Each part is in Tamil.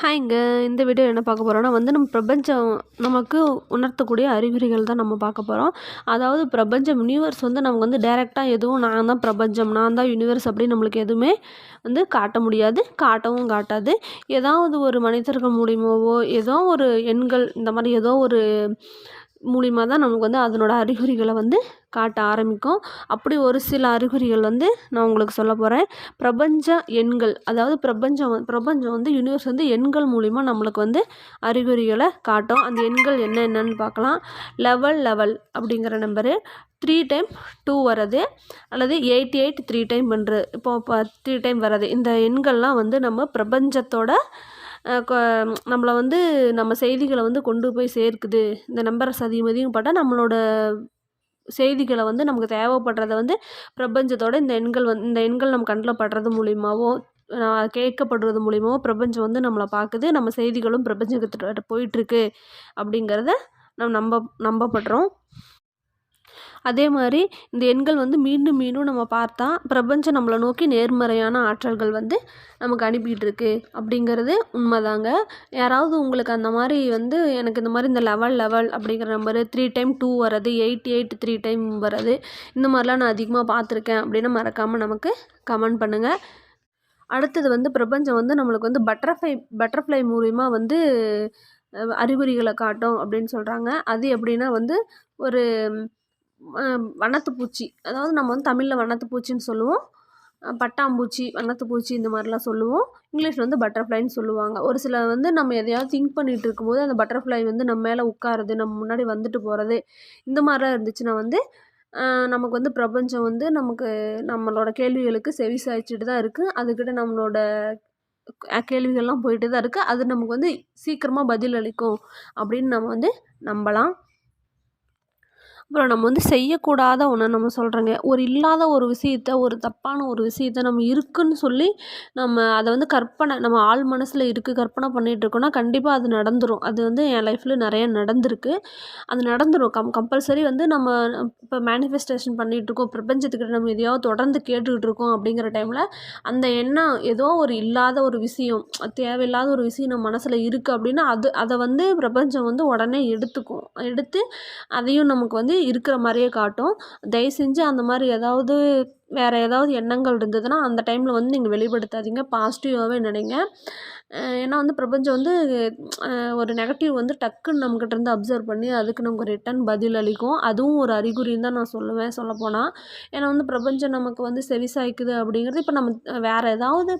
ஹாய்ங்க. இந்த வீடியோ என்ன பார்க்க போறோம்னா நம்ம பிரபஞ்சம் நமக்கு உணர்த்தக்கூடிய அறிகுறிகள் தான் நம்ம பார்க்க போறோம். அதாவது பிரபஞ்சம் யூனிவர்ஸ் நமக்கு டைரக்ட்டா எதுவும் நான் தான் பிரபஞ்சம், நான் தான் யூனிவர்ஸ் அப்படின்னு நம்மளுக்கு எதுவுமே காட்ட முடியாது. காட்டவும் காட்டாது. ஏதாவது ஒரு மனிதர்கள் மூலியமாவோ, ஏதோ ஒரு எண்கள் இந்த மாதிரி ஏதோ ஒரு மூலியமா தான் நமக்கு அதனோட அறிகுறிகளை காட்ட ஆரம்பிக்கும். அப்படி ஒரு சில அறிகுறிகள் நான் உங்களுக்கு சொல்ல போகிறேன். பிரபஞ்ச எண்கள், அதாவது பிரபஞ்சம் யூனிவர்ஸ் எண்கள் மூலிமா நம்மளுக்கு அறிகுறிகளை காட்டும். அந்த எண்கள் என்னென்னு பார்க்கலாம். லெவல் அப்படிங்கிற நம்பரு 3 டைம் 2 வர்றது, அல்லது 88 3 டைம் பண்ணுறது. இப்போ 3 டைம் வர்றது. இந்த எண்கள்லாம் நம்ம பிரபஞ்சத்தோட நம்மளை நம்ம செய்திகளை கொண்டு போய் சேர்க்குது. இந்த நம்பரை சதிமதியும் பட்டால் நம்மளோட செய்திகளை நமக்கு தேவைப்படுறத பிரபஞ்சத்தோட இந்த எண்கள் நம்ம கண்ணில் படுறது மூலியமாவோ, கேட்கப்படுறது மூலியமாவோ பிரபஞ்சம் நம்மளை பார்க்குது. நம்ம செய்திகளும் பிரபஞ்சத்துக்கிட்ட போயிட்டுருக்கு அப்படிங்கிறத நம்பப்படுறோம். அதே மாதிரி இந்த எண்கள் மீண்டும் மீண்டும் நம்ம பார்த்தா பிரபஞ்சம் நம்மளை நோக்கி நேர்மறையான ஆற்றல்கள் நமக்கு அனுப்பிட்டு இருக்கு அப்படிங்கிறது உண்மைதாங்க. யாராவது உங்களுக்கு அந்த மாதிரி எனக்கு இந்த மாதிரி இந்த லெவல் அப்படிங்கிற நம்பரு 3 டைம் 2 வர்றது, 88 3 டைம் வர்றது, இந்த மாதிரிலாம் நான் அதிகமாக பார்த்துருக்கேன் அப்படின்னு மறக்காமல் நமக்கு கமெண்ட் பண்ணுங்கள். அடுத்தது பிரபஞ்சம் நம்மளுக்கு பட்டர்ஃப்ளை மூலிமா அறிகுறிகளை காட்டும் அப்படின்னு சொல்கிறாங்க. அது எப்படின்னா ஒரு வண்ணத்துப்பூச்சி, அதாவது நம்ம தமிழில் வண்ணத்துப்பூச்சின்னு சொல்லுவோம், பட்டாம்பூச்சி, வண்ணத்துப்பூச்சி இந்த மாதிரிலாம் சொல்லுவோம். இங்கிலீஷில் பட்டர்ஃப்ளைன்னு சொல்லுவாங்க. ஒரு சில நம்ம எதையாவது திங்க் பண்ணிகிட்டு இருக்கும்போது அந்த பட்டர்ஃப்ளை நம்ம மேலே உட்காருது, நம்ம முன்னாடி வந்துட்டு போகிறது, இந்த மாதிரிலாம் இருந்துச்சுன்னா நமக்கு பிரபஞ்சம் நமக்கு நம்மளோட கேள்விகளுக்கு செவி சாய்ச்சிட்டு தான் இருக்குது. அதுக்கிட்ட நம்மளோட கேள்விகள்லாம் போயிட்டு தான் இருக்குது. அது நமக்கு சீக்கிரமாக பதில் அளிக்கும் அப்படின்னு நம்ம நம்பலாம். அப்புறம் நம்ம செய்யக்கூடாத ஒன்று நம்ம சொல்கிறோங்க. ஒரு இல்லாத ஒரு விஷயத்த, ஒரு தப்பான ஒரு விஷயத்த நம்ம இருக்குன்னு சொல்லி நம்ம அதை கற்பனை, நம்ம ஆழ் மனசில் இருக்குது கற்பனை பண்ணிகிட்ருக்கோன்னா கண்டிப்பாக அது நடந்துடும். அது என் லைஃப்பில் நிறைய நடந்திருக்கு. அது நடந்துடும். கம்பல்சரி நம்ம இப்போ மேனிஃபெஸ்டேஷன் பண்ணிகிட்ருக்கோம், பிரபஞ்சத்துக்கிட்ட நம்ம எதையாவது தொடர்ந்து கேட்டுக்கிட்டு இருக்கோம் அப்படிங்கிற டைமில் அந்த எண்ணம் ஏதோ ஒரு இல்லாத ஒரு விஷயம், தேவையில்லாத ஒரு விஷயம் நம்ம மனசில் இருக்குது அப்படின்னா அதை பிரபஞ்சம் உடனே எடுத்து அதையும் நமக்கு இருக்கிற மாதிரியே காட்டும். தயவு செஞ்சு அந்த மாதிரி வேறு ஏதாவது எண்ணங்கள் இருந்ததுன்னா அந்த டைமில் நீங்கள் வெளிப்படுத்தாதீங்க. பாசிட்டிவாகவே நினைங்க. ஏன்னா பிரபஞ்சம் ஒரு நெகட்டிவ் டக்குன்னு நம்மக்கிட்டேருந்து அப்சர்வ் பண்ணி அதுக்கு நமக்கு ரிட்டன் பதில் அளிக்கும். அதுவும் ஒரு அறிகுறின்னு தான் நான் சொல்லுவேன் சொல்லப்போனால். ஏன்னா பிரபஞ்சம் நமக்கு செவிசாய்க்குது அப்படிங்கிறது, இப்போ நம்ம வேறு ஏதாவது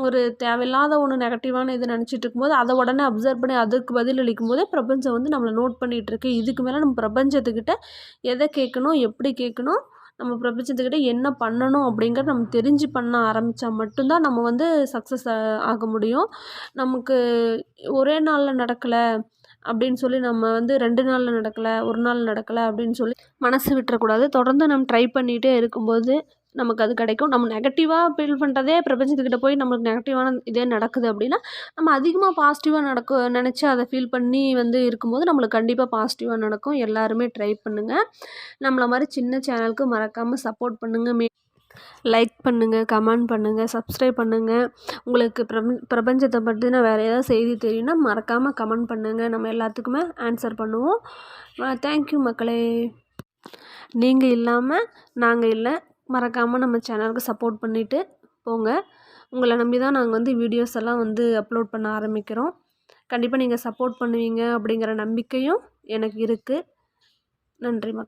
ஒரு தேவையில்லாத ஒன்று நெகட்டிவான இது நினச்சிட்டு இருக்கும்போது அதை உடனே அப்சர்வ் பண்ணி அதுக்கு பதில் அளிக்கும் போதே பிரபஞ்சம் நம்மளை நோட் பண்ணிகிட்ருக்கு. இதுக்கு மேலே நம்ம பிரபஞ்சத்துக்கிட்ட எதை கேட்கணும், எப்படி கேட்கணும், நம்ம பிரபஞ்சத்துக்கிட்ட என்ன பண்ணணும் அப்படிங்கிறத நம்ம தெரிஞ்சு பண்ண ஆரம்பித்தா மட்டும்தான் நம்ம சக்ஸஸ் ஆக முடியும். நமக்கு ஒரே நாளில் நடக்கலை அப்படின்னு சொல்லி நம்ம 2 நாளில் நடக்கலை, 1 நாள் நடக்கலை அப்படின்னு சொல்லி மனசு விட்டுறக்கூடாது. தொடர்ந்து நம்ம ட்ரை பண்ணிகிட்டே இருக்கும்போது நமக்கு அது கிடைக்கும். நம்ம நெகட்டிவாக ஃபீல் பண்ணுறதே பிரபஞ்சத்துக்கிட்ட போய் நம்மளுக்கு நெகட்டிவான இதே நடக்குது அப்படின்னா, நம்ம அதிகமாக பாசிட்டிவாக நினச்சி அதை ஃபீல் பண்ணி இருக்கும்போது நம்மளுக்கு கண்டிப்பாக பாசிட்டிவாக நடக்கும். எல்லாருமே ட்ரை பண்ணுங்கள். நம்மளை மாதிரி சின்ன சேனலுக்கு மறக்காமல் சப்போர்ட் பண்ணுங்கள். லைக் பண்ணுங்கள், கமெண்ட் பண்ணுங்கள், சப்ஸ்கிரைப் பண்ணுங்கள். உங்களுக்கு பிரபஞ்சத்தை பற்றின வேறு ஏதாவது செய்தி தெரியும்னா மறக்காமல் கமெண்ட் பண்ணுங்கள். நம்ம எல்லாத்துக்குமே ஆன்சர் பண்ணுவோம். தேங்க்யூ மக்களே. நீங்கள் இல்லாமல் நாங்கள் இல்லை. மறக்காமல் நம்ம சேனலுக்கு சப்போர்ட் பண்ணிவிட்டு போங்க. உங்களை நம்பி தான் நாங்கள் வீடியோஸ் எல்லாம் அப்லோட் பண்ண ஆரம்பிக்கிறோம். கண்டிப்பாக நீங்கள் சப்போர்ட் பண்ணுவீங்க அப்படிங்கிற நம்பிக்கையும் எனக்கு இருக்குது. நன்றி மக்கள்.